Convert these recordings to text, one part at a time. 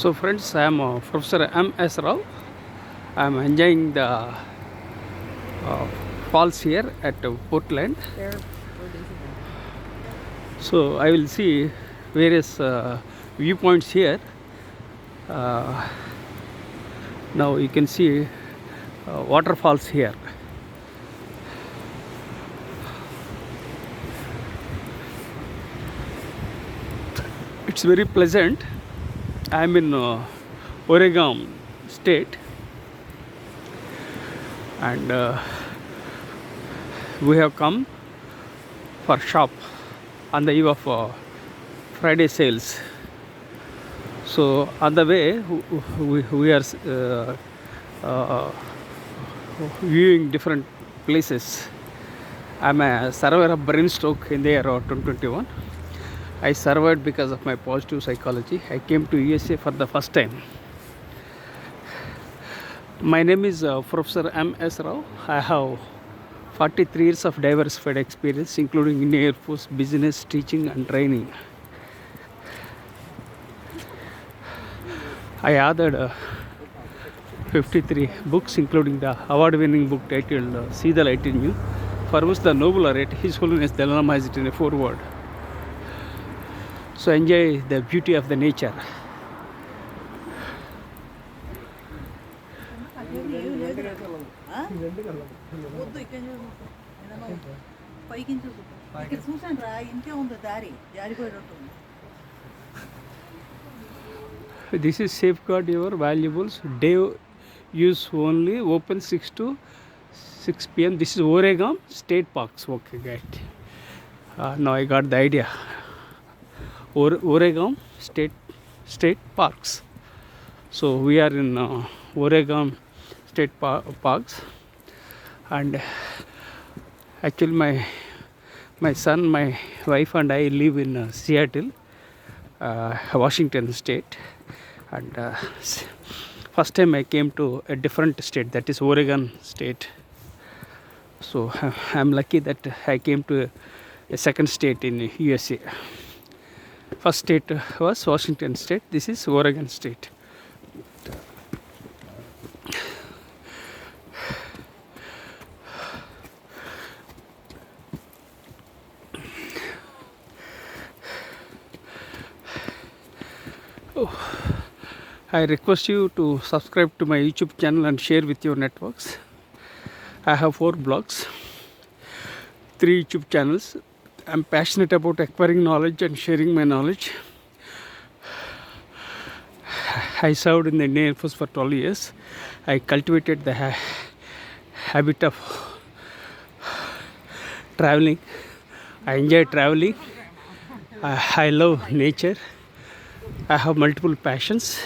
So friends, I am Professor M.S. Rao. I am enjoying the falls here at Portland. So I will see various viewpoints here. Uh, Now you can see waterfalls here. It's very pleasant. I am in Oregon state, and we have come for shop on the eve of Friday sales. So on the way we are viewing different places. I'm a survivor of brain stroke in the year 2021. I survived because of my positive psychology. I came to USA for the first time. My name is Professor M.S. Rao. I have 43 years of diversified experience, including in Air Force, business, teaching and training. I authored 53 books, including the award-winning book titled See the Light in You, for which the Nobel laureate His Holiness Dalai Lama has it in a foreword. So enjoy the beauty of the nature. This is safeguard your valuables. Day use only. Open 6 to 6 p.m. This is Oregon State Parks. Okay, great. Now I got the idea. Oregon State Parks. So we are in Oregon State Parks, and actually my son, my wife and I live in Seattle, Washington State, and first time I came to a different state, that is Oregon State. So I'm lucky that I came to a second state in USA. First state was Washington State. This is Oregon State. I request you to subscribe to my YouTube channel and share with your networks. I have 4 blogs, 3 YouTube channels. I'm passionate about acquiring knowledge and sharing my knowledge. I served in the Indian Air Force for 12 years. I cultivated the habit of traveling. I enjoy traveling. I love nature. I have multiple passions: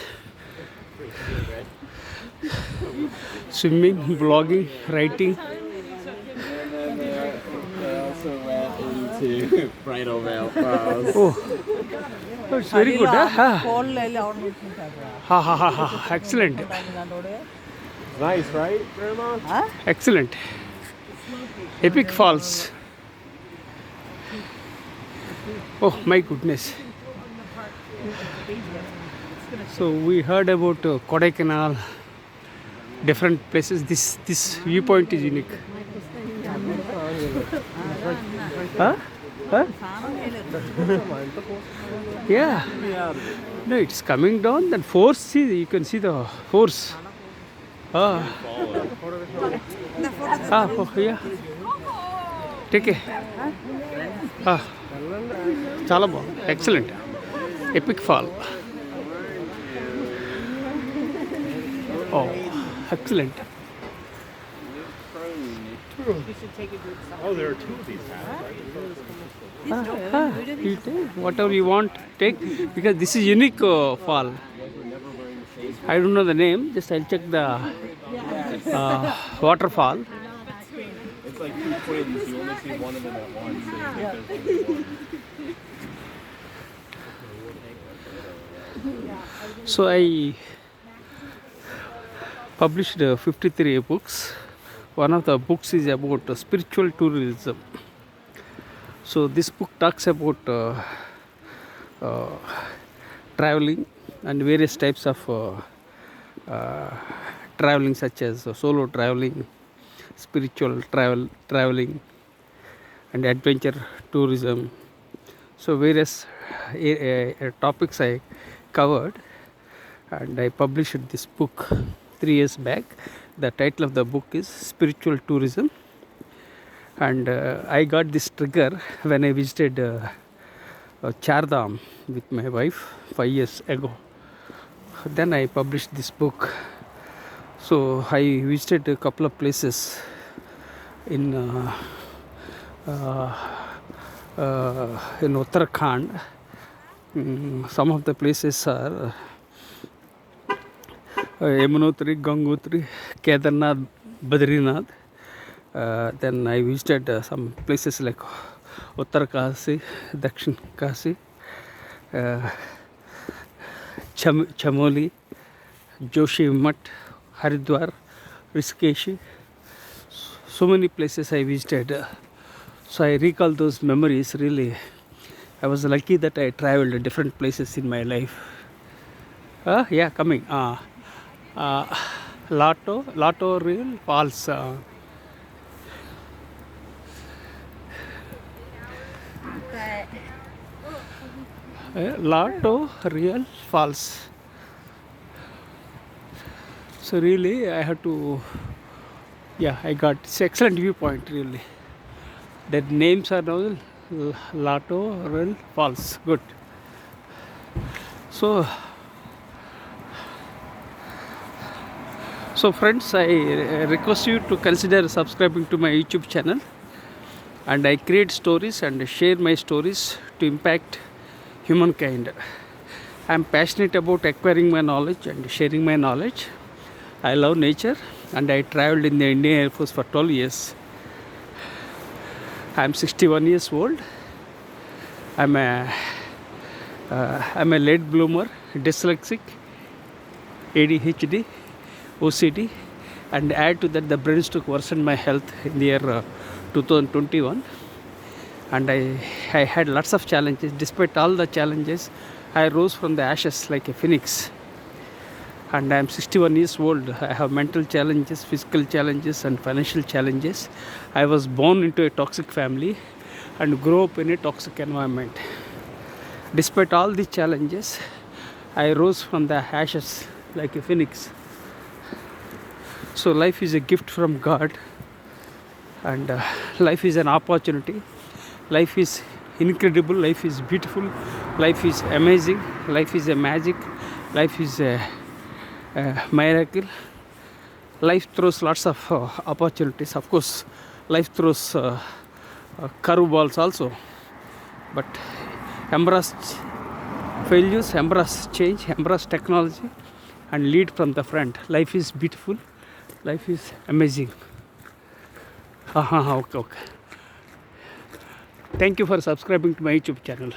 swimming, blogging, writing. To bridal veil. Oh, it's very good. Excellent. Nice, right, Grandma? Excellent. Epic Falls. Oh my goodness. So we heard about Kodaikanal, different places. This viewpoint is unique. Huh? Yeah. No, it's coming down. Then force. See, you can see the force. Oh, yeah. Take it. Chala bagundi. Excellent. Epic fall. Oh, excellent. Oh, there are 2 of these paths. You take whatever you want, take, because this is unique fall. I don't know the name. Just I'll check the waterfall. It's like 2 twins. You only see one of them at once. So I published 53 books. One of the books is about spiritual tourism. So this book talks about traveling and various types of traveling, such as solo traveling, spiritual traveling, and adventure tourism. So various topics I covered, and I published this book 3 years back. The title of the book is Spiritual Tourism, and I got this trigger when I visited Chardham with my wife 5 years ago. Then I published this book. So I visited a couple of places in Uttarakhand. Some of the places are Yamunotri, Gangotri, Kedarnath, Badrinath. Then I visited some places like Uttar Kasi, Dakshin Kasi, Chamoli, Joshi Math, Haridwar, Rishikesh. So many places I visited. So I recall those memories. Really, I was lucky that I traveled to different places in my life. Yeah, coming. Lato Real Falls. Lato Real Falls. So really, I had to. Yeah, I got it's excellent viewpoint. Really, the names are now Lato Real Falls. Good. So friends, I request you to consider subscribing to my YouTube channel, and I create stories and share my stories to impact humankind. I am passionate about acquiring my knowledge and sharing my knowledge. I love nature, and I traveled in the Indian Air Force for 12 years. I am 61 years old. I'm a late bloomer, dyslexic, ADHD, OCD, and add to that the brain stroke worsened my health in the year 2021, and I had lots of challenges. Despite all the challenges, I rose from the ashes like a phoenix, and I am 61 years old. I have mental challenges, physical challenges, and financial challenges. I was born into a toxic family and grew up in a toxic environment. Despite all these challenges, I rose from the ashes like a phoenix. So life is a gift from God, and life is an opportunity. Life is incredible. Life is beautiful. Life is amazing. Life is a magic. Life is a miracle. Life throws lots of opportunities. Of course, life throws curveballs also. But embrace failures, embrace change, embrace technology, and lead from the front. Life is beautiful. Life is amazing. Okay. Thank you for subscribing to my YouTube channel.